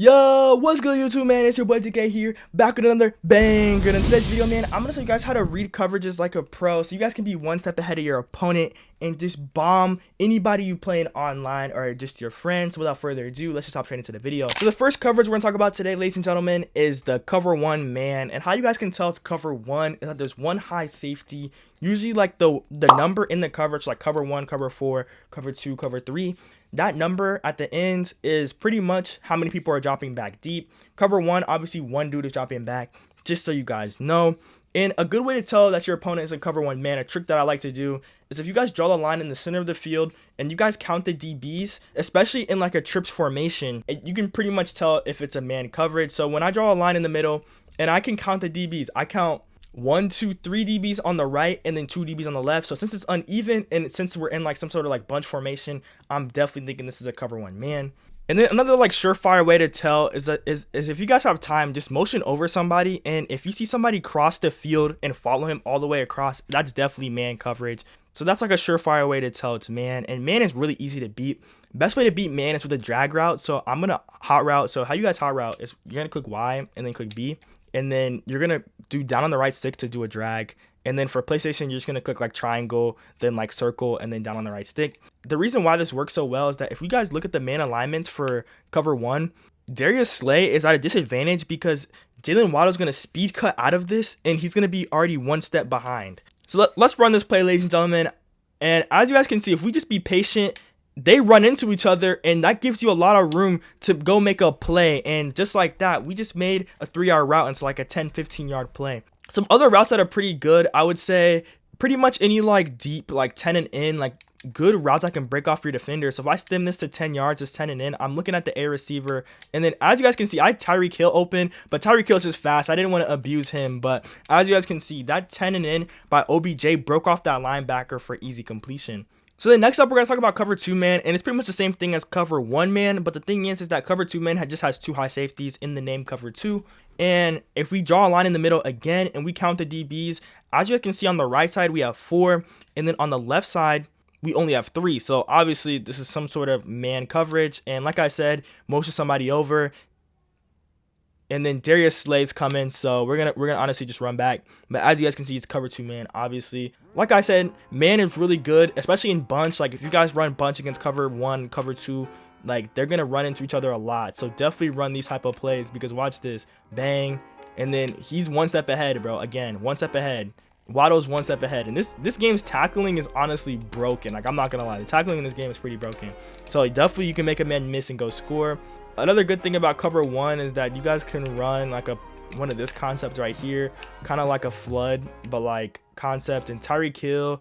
Yo, what's good YouTube, man? It's your boy DK here, back with another banger. In today's video, man, I'm gonna show you guys how to read coverages like a pro, so you guys can be one step ahead of your opponent and just bomb anybody you playing online or just your friends. So without further ado, let's just hop straight into the video. So the first coverage we're gonna talk about today, ladies and gentlemen, is the cover one man. And how you guys can tell it's cover one is that there's one high safety, usually like the number in the coverage, like cover one, cover four, cover two, cover three. That number at the end is pretty much how many people are dropping back deep. Cover one, obviously one dude is dropping back, just so you guys know. And a good way to tell that your opponent is a cover one man, a trick that I like to do, is if you guys draw the line in the center of the field and you guys count the DBs, especially in like a trips formation, you can pretty much tell if it's a man coverage. So when I draw a line in the middle and I can count the DBs, I count 1, 2, 3 DBs on the right and then 2 DBs on the left. So since it's uneven and since we're in like some sort of like bunch formation, I'm definitely thinking this is a cover one man. And then another like surefire way to tell is if you guys have time, just motion over somebody, and if you see somebody cross the field and follow him all the way across, that's definitely man coverage. So that's like a surefire way to tell it's man. And man is really easy to beat. Best way to beat man is with a drag route. So I'm gonna hot route. So how you guys hot route is you're gonna click Y and then click B, and then you're gonna do down on the right stick to do a drag. And then for PlayStation, you're just gonna click like triangle, then like circle, and then down on the right stick. The reason why this works so well is that if you guys look at the man alignments for cover one, Darius Slay is at a disadvantage because Jalen Waddle's gonna speed cut out of this and he's gonna be already one step behind. So let's run this play, ladies and gentlemen. And as you guys can see, if we just be patient, they run into each other, and that gives you a lot of room to go make a play. And just like that, we just made a 3-yard route into like a 10-15 yard play. Some other routes that are pretty good, I would say pretty much any like deep, like 10 and in, like good routes I can break off your defender. So if I stem this to 10 yards, it's 10 and in. I'm looking at the A receiver. And then as you guys can see, I had Tyreek Hill open, but Tyreek Hill is just fast. I didn't want to abuse him. But as you guys can see, that 10 and in by OBJ broke off that linebacker for easy completion. So then next up, we're going to talk about cover two man, and it's pretty much the same thing as cover one man, but the thing is that cover two man just has 2 high safeties in the name cover two. And if we draw a line in the middle again and we count the DBs, as you guys can see on the right side, we have 4, and then on the left side, we only have 3. So obviously this is some sort of man coverage, and like I said, motion somebody over. And then Darius Slay's coming, so we're gonna honestly just run back. But as you guys can see, it's cover two man, obviously. Like I said, man is really good, especially in bunch. Like if you guys run bunch against cover one, cover two, like they're gonna run into each other a lot. So definitely run these type of plays, because watch this, bang, and then he's one step ahead, bro. Again, one step ahead. Waddle's one step ahead, and this game's tackling is honestly broken. Like I'm not gonna lie, the tackling in this game is pretty broken. So definitely you can make a man miss and go score. Another good thing about cover one is that you guys can run like one of this concept right here, kind of like a flood, but like concept. And Tyreek Hill,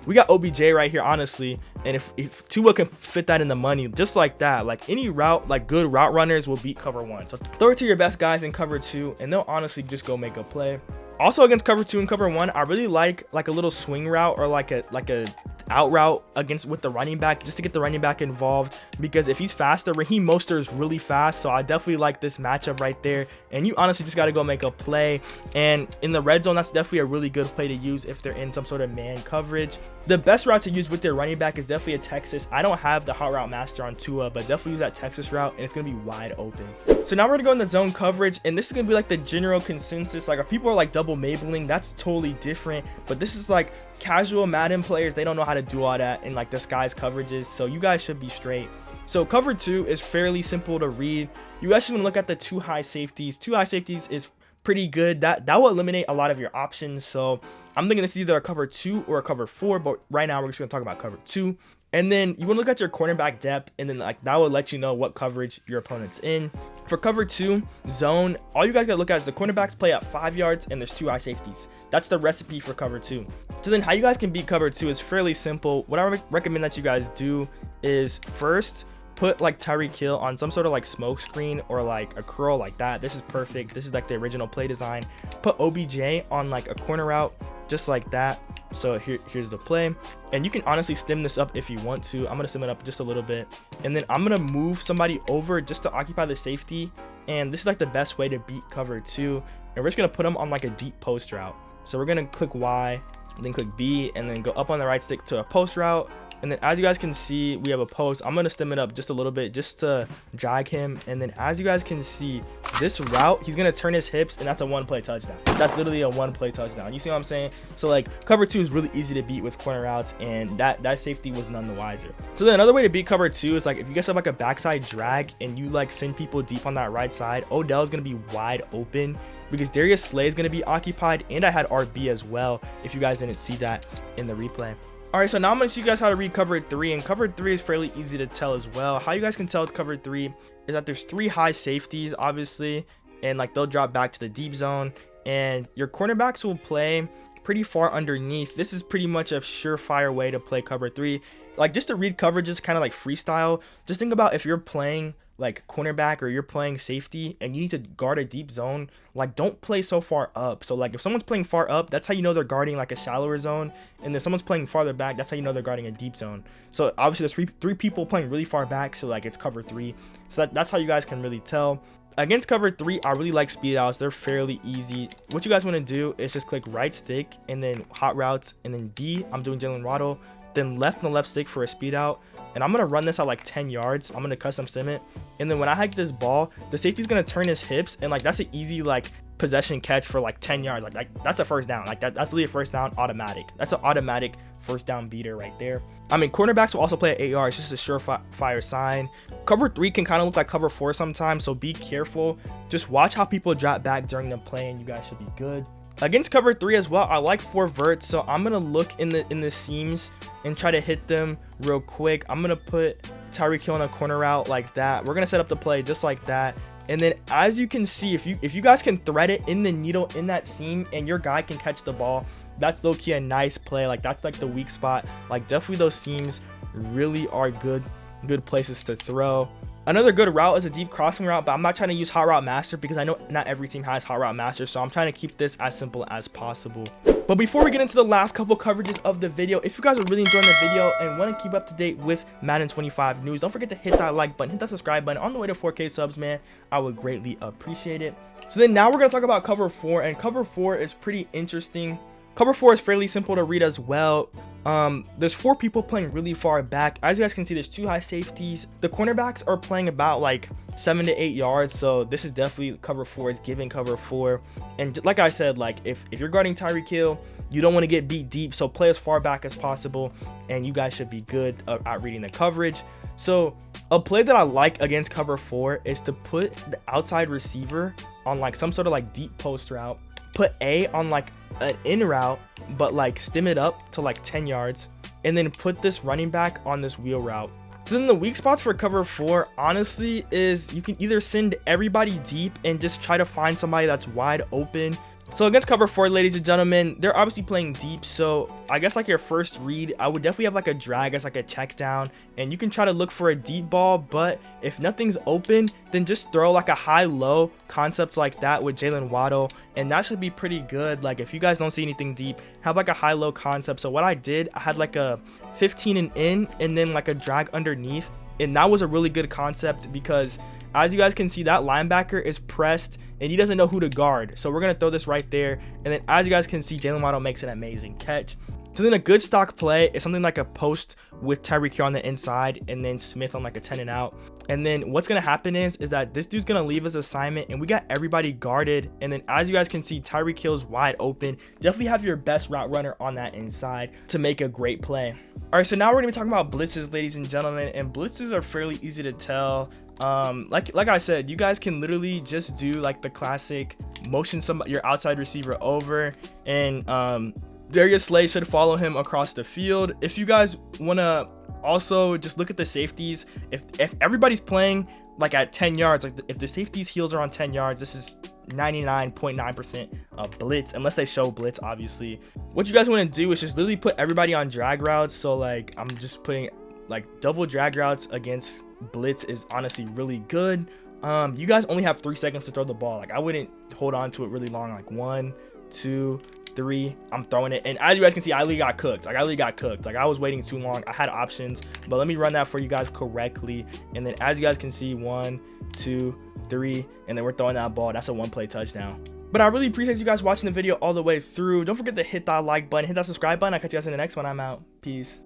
we got OBJ right here, honestly. And if Tua can fit that in the money, just like that, like any route, like good route runners will beat cover one. So throw it to your best guys in cover two, and they'll honestly just go make a play. Also against cover two and cover one, I really like a little swing route or like a out route with the running back, just to get the running back involved, because if he's faster, Raheem Mostert is really fast. So I definitely like this matchup right there, and you honestly just got to go make a play. And in the red zone, that's definitely a really good play to use if they're in some sort of man coverage. The best route to use with their running back is definitely a Texas. I don't have the hot route master on Tua, but definitely use that Texas route, and it's going to be wide open. So now we're going to go in the zone coverage, and this is going to be like the general consensus. Like if people are like double mabling, that's totally different, but this is like casual Madden players, they don't know how to do all that and like disguise coverages, so you guys should be straight. So cover two is fairly simple to read. You guys should look at the 2 high safeties. 2 high safeties is pretty good. That will eliminate a lot of your options. So I'm thinking this is either a cover 2 or a cover 4, but right now we're just gonna talk about cover 2. And then you want to look at your cornerback depth, and then like that will let you know what coverage your opponent's in. For cover 2 zone, all you guys gotta look at is the cornerbacks play at 5 yards and there's 2 high safeties. That's the recipe for cover 2. So then how you guys can beat cover 2 is fairly simple. What I recommend that you guys do is first put like Tyreek Hill on some sort of like smoke screen or like a curl like that. This is perfect. This is like the original play design. Put OBJ on like a corner route just like that. So here's the play, and you can honestly stem this up if you want to. I'm gonna stem it up just a little bit, and then I'm gonna move somebody over just to occupy the safety. And this is like the best way to beat cover 2, and we're just gonna put them on like a deep post route. So we're gonna click Y, then click B, and then go up on the right stick to a post route, And then as you guys can see, we have a post. I'm going to stem it up just a little bit just to drag him. And then as you guys can see, this route, he's going to turn his hips, and that's a one-play touchdown. That's literally a one-play touchdown. You see what I'm saying? So like cover 2 is really easy to beat with corner routes, and that safety was none the wiser. So then another way to beat cover 2 is like if you guys have like a backside drag and you like send people deep on that right side, Odell is going to be wide open because Darius Slay is going to be occupied, and I had RB as well if you guys didn't see that in the replay. All right, so now I'm going to show you guys how to read cover 3, and cover 3 is fairly easy to tell as well. How you guys can tell it's cover 3 is that there's 3 high safeties, obviously, and like they'll drop back to the deep zone, and your cornerbacks will play pretty far underneath. This is pretty much a surefire way to play cover 3. Like just to read coverages kind of like freestyle. Just think about if you're playing like cornerback or you're playing safety and you need to guard a deep zone, like don't play so far up. So like if someone's playing far up, that's how you know they're guarding like a shallower zone, and then someone's playing farther back, that's how you know they're guarding a deep zone. So obviously there's three people playing really far back, so like it's cover 3. So that's how you guys can really tell. Against cover 3, I really like speed outs. They're fairly easy. What you guys want to do is just click right stick and then hot routes, and then D, I'm doing Jalen Waddle, then left and the left stick for a speed out. And I'm going to run this at like 10 yards. I'm going to custom sim it. And then when I hike this ball, the safety's going to turn his hips. And like that's an easy like possession catch for like 10 yards. Like that's a first down. Like that's literally a first down automatic. That's an automatic first down beater right there. I mean, cornerbacks will also play at 8 yards. Just a surefire sign. Cover 3 can kind of look like cover 4 sometimes. So be careful. Just watch how people drop back during the play, and you guys should be good. Against cover 3 as well, I like 4 verts, so I'm gonna look in the seams and try to hit them real quick. I'm gonna put Tyreek Hill on a corner route like that. We're gonna set up the play just like that, and then as you can see, if you guys can thread it in the needle in that seam and your guy can catch the ball, that's low-key a nice play. Like that's like the weak spot. Like definitely those seams really are good places to throw. Another good route is a deep crossing route, but I'm not trying to use Hot Route Master because I know not every team has Hot Route Master, so I'm trying to keep this as simple as possible. But before we get into the last couple coverages of the video, if you guys are really enjoying the video and want to keep up to date with Madden 25 news, don't forget to hit that like button, hit that subscribe button. On the way to 4K subs, man, I would greatly appreciate it. So then now we're going to talk about cover 4, and cover 4 is pretty interesting. Cover 4 is fairly simple to read as well. There's 4 people playing really far back. As you guys can see, there's 2 high safeties. The cornerbacks are playing about like 7 to 8 yards, so this is definitely cover 4. It's giving cover 4. And like I said, like if you're guarding Tyreek Hill, you don't want to get beat deep, so play as far back as possible, and you guys should be good at reading the coverage. So a play that I like against cover 4 is to put the outside receiver on like some sort of like deep post route, put A on like an in route, but like stem it up to like 10 yards, and then put this running back on this wheel route. So then the weak spots for cover 4 honestly is you can either send everybody deep and just try to find somebody that's wide open. So against cover 4, ladies and gentlemen, they're obviously playing deep, so I guess like your first read, I would definitely have like a drag as like a check down, and you can try to look for a deep ball, but if nothing's open, then just throw like a high-low concept like that with Jalen Waddle, and that should be pretty good. Like if you guys don't see anything deep, have like a high-low concept. So what I did, I had like a 15 and in, and then like a drag underneath, and that was a really good concept because as you guys can see, that linebacker is pressed and he doesn't know who to guard. So we're going to throw this right there. And then as you guys can see, Jalen Waddle makes an amazing catch. So then a good stock play is something like a post with Tyreek Hill on the inside and then Smith on like a 10 and out. And then what's going to happen is that this dude's going to leave his assignment and we got everybody guarded. And then as you guys can see, Tyreek Hill's wide open. Definitely have your best route runner on that inside to make a great play. All right, so now we're going to be talking about blitzes, ladies and gentlemen. And blitzes are fairly easy to tell. Like I said, you guys can literally just do like the classic motion your outside receiver over, and Darius Slay should follow him across the field. If you guys want to also just look at the safeties, if everybody's playing like at 10 yards, like if the safeties heels are on 10 yards, this is 99.9% blitz, unless they show blitz, obviously. What you guys want to do is just literally put everybody on drag routes. So like I'm just putting like double drag routes against blitz is honestly really good. You guys only have 3 seconds to throw the ball. Like I wouldn't hold on to it really long. Like 1, 2, 3, I'm throwing it, and as you guys can see, I really got cooked. Like I was waiting too long. I had options, but let me run that for you guys correctly. And then as you guys can see, 1, 2, 3, and then we're throwing that ball. That's a 1-play touchdown. But I really appreciate you guys watching the video all the way through. Don't forget to hit that like button, hit that subscribe button. I'll catch you guys in the next one. I'm out. Peace.